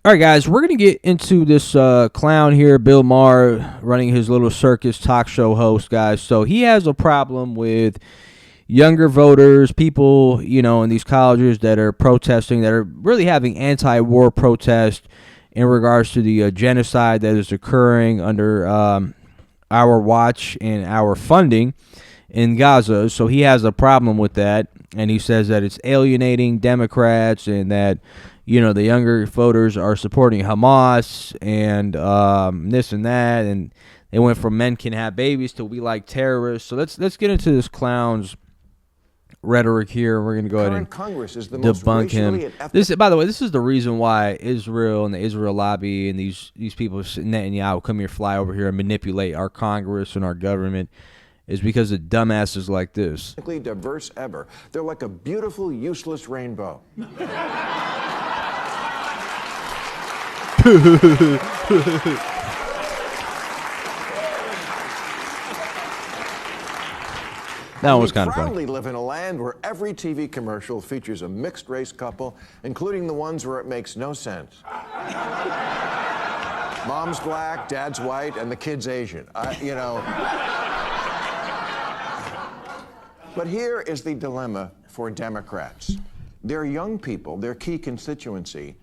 All right, guys, we're going to get into this clown here, Bill Maher, running his little circus talk show host, guys. So he has a problem with younger voters, people, in these colleges that are protesting, that are really having anti-war protests in regards to the genocide that is occurring under our watch and our funding in Gaza. So he has a problem with that, and he says that it's alienating Democrats and that the younger voters are supporting Hamas and this and that, and they went from men can have babies to we like terrorists. So let's get into this clown's rhetoric here. We're gonna go ahead and Congress is the debunk him. This, by the way, this is the reason why Israel and the Israel lobby and these people, Netanyahu, come here, fly over here and manipulate our Congress and our government, is because of dumbasses like this. Diverse ever. They're like a beautiful, useless rainbow. That was kind of funny. We proudly live in a land where every TV commercial features a mixed-race couple, including the ones where it makes no sense. Mom's black, dad's white, and the kid's Asian. But here is the dilemma for Democrats. Their young people, their key constituency,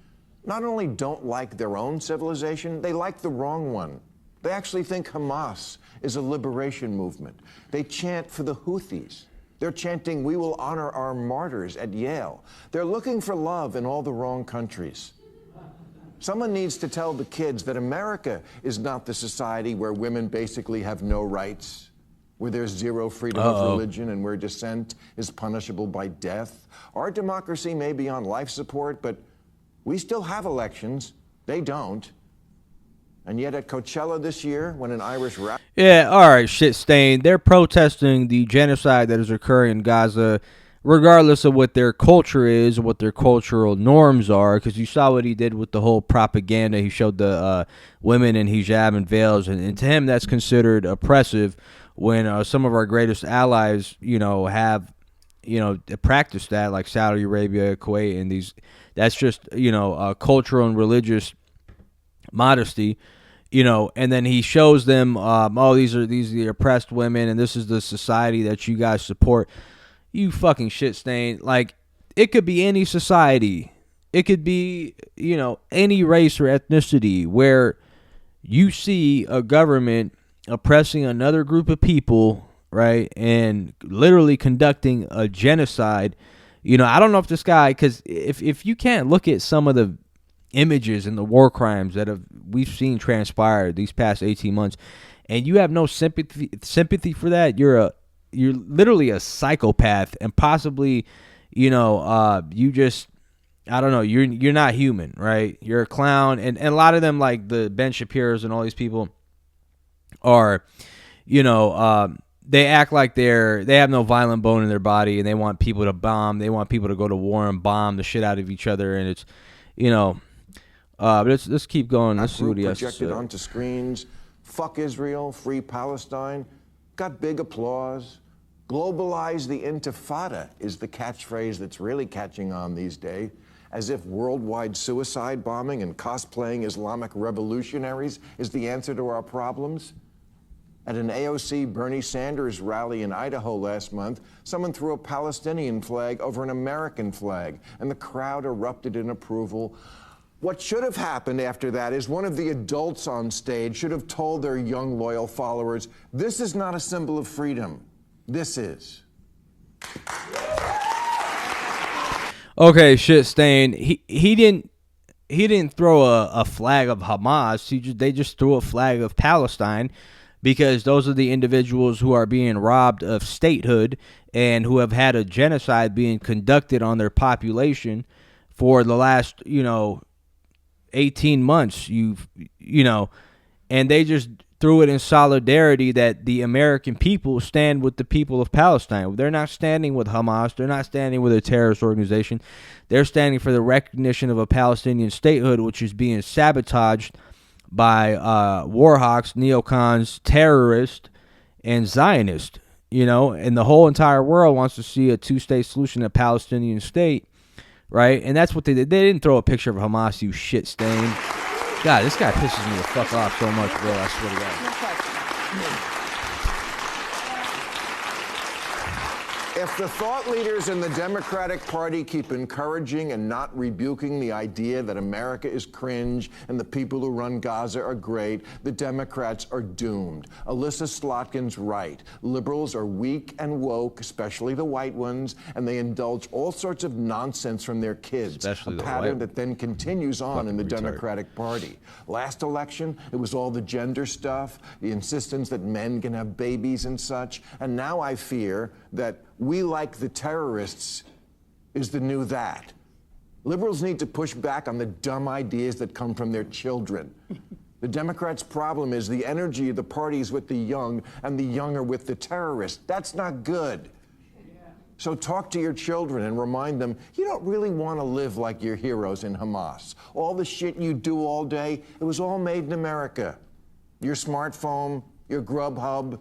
not only don't like their own civilization, they like the wrong one. They actually think Hamas is a liberation movement. They chant for the Houthis. They're chanting, "We will honor our martyrs" at Yale. They're looking for love in all the wrong countries. Someone needs to tell the kids that America is not the society where women basically have no rights, where there's zero freedom of religion, and where dissent is punishable by death. Our democracy may be on life support, but we still have elections. They don't. And yet at Coachella this year, when an Irish rap... Yeah, all right, shit stain. They're protesting the genocide that is occurring in Gaza, regardless of what their culture is, what their cultural norms are, because you saw what he did with the whole propaganda. He showed the women in hijab and veils, and to him that's considered oppressive when some of our greatest allies, have, practiced that, like Saudi Arabia, Kuwait, and these. That's just, cultural and religious modesty. And then he shows them, these are the oppressed women, and this is the society that you guys support. You fucking shit stain. Like, it could be any society. It could be, any race or ethnicity where you see a government oppressing another group of people, right, and literally conducting a genocide. I don't know if this guy, because if you can't look at some of the images and the war crimes that we've seen transpire these past 18 months, and you have no sympathy for that, you're literally a psychopath, and possibly, you just, I don't know, you're not human, right? You're a clown, and a lot of them, like the Ben Shapiro's and all these people, are, they act like they have no violent bone in their body, and they want people to bomb. They want people to go to war and bomb the shit out of each other, and it's, but let's keep going. Let's see what he has to say. Projected onto screens, fuck Israel, free Palestine, got big applause. Globalize the intifada is the catchphrase that's really catching on these days, as if worldwide suicide bombing and cosplaying Islamic revolutionaries is the answer to our problems. At an AOC Bernie Sanders rally in Idaho last month, someone threw a Palestinian flag over an American flag, and the crowd erupted in approval. What should have happened after that is one of the adults on stage should have told their young, loyal followers, this is not a symbol of freedom. This is. Okay, shit stain. He didn't throw a flag of Hamas. They just threw a flag of Palestine, because those are the individuals who are being robbed of statehood and who have had a genocide being conducted on their population for the last, 18 months. And they just threw it in solidarity that the American people stand with the people of Palestine. They're not standing with Hamas. They're not standing with a terrorist organization. They're standing for the recognition of a Palestinian statehood, which is being sabotaged by warhawks, neocons, terrorists, and Zionists, and the whole entire world wants to see a two-state solution, a Palestinian state, right? And that's what they did. They didn't throw a picture of Hamas, you shit stain. God, this guy pisses me the fuck off so much, bro. I swear to God. If the thought leaders in the Democratic Party keep encouraging and not rebuking the idea that America is cringe and the people who run Gaza are great, the Democrats are doomed. Alyssa Slotkin's right. Liberals are weak and woke, especially the white ones, and they indulge all sorts of nonsense from their kids, especially a pattern that then continues on in the Democratic Party. Last election, it was all the gender stuff, the insistence that men can have babies and such, and now I fear that we like the terrorists is the new that. Liberals need to push back on the dumb ideas that come from their children. The Democrats' problem is the energy of the party is with the young, and the young are with the terrorists. That's not good. So talk to your children and remind them, you don't really want to live like your heroes in Hamas. All the shit you do all day, it was all made in America. Your smartphone, your Grubhub,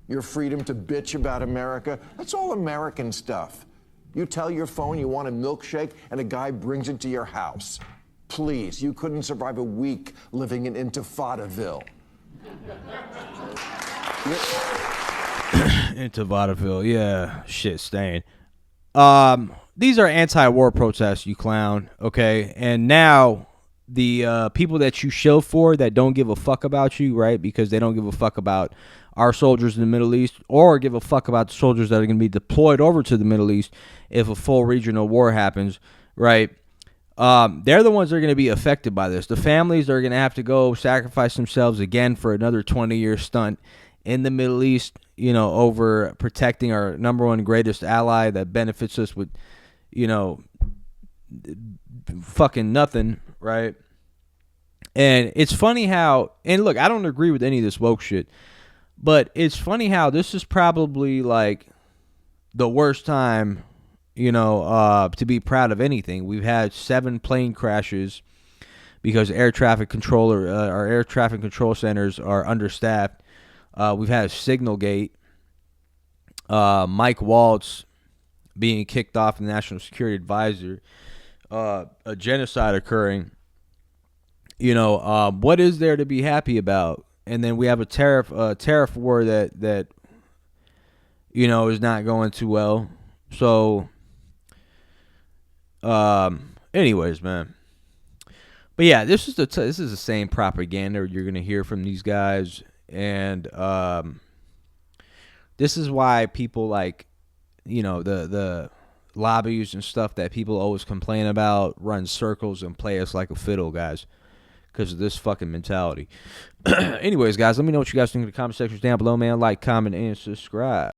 your freedom to bitch about America, that's all American stuff. You tell your phone you want a milkshake and a guy brings it to your house. Please, you couldn't survive a week living in Intifadaville. Intifadaville, yeah, shit stain. These are anti-war protests, you clown, okay? And now the people that you show for that don't give a fuck about you, right? Because they don't give a fuck about our soldiers in the Middle East or give a fuck about the soldiers that are going to be deployed over to the Middle East if a full regional war happens, right? They're the ones that are going to be affected by this. The families are going to have to go sacrifice themselves again for another 20-year stunt in the Middle East, you know, over protecting our number one greatest ally that benefits us with, you know, fucking nothing, right? And it's funny how, and look, I don't agree with any of this woke shit, but it's funny how this is probably like the worst time, you know, to be proud of anything. We've had 7 plane crashes because our air traffic control centers are understaffed. We've had a signal gate. Mike Waltz being kicked off the National Security Advisor. A genocide occurring. You know, what is there to be happy about? And then we have a tariff war that you know is not going too well. So, anyways, man. But yeah, this is the same propaganda you're gonna hear from these guys, and this is why people like, you know, the lobbies and stuff that people always complain about run circles and play us like a fiddle, guys. Because of this fucking mentality. Anyways, guys, let me know what you guys think in the comment sections down below, man. Like, comment, and subscribe.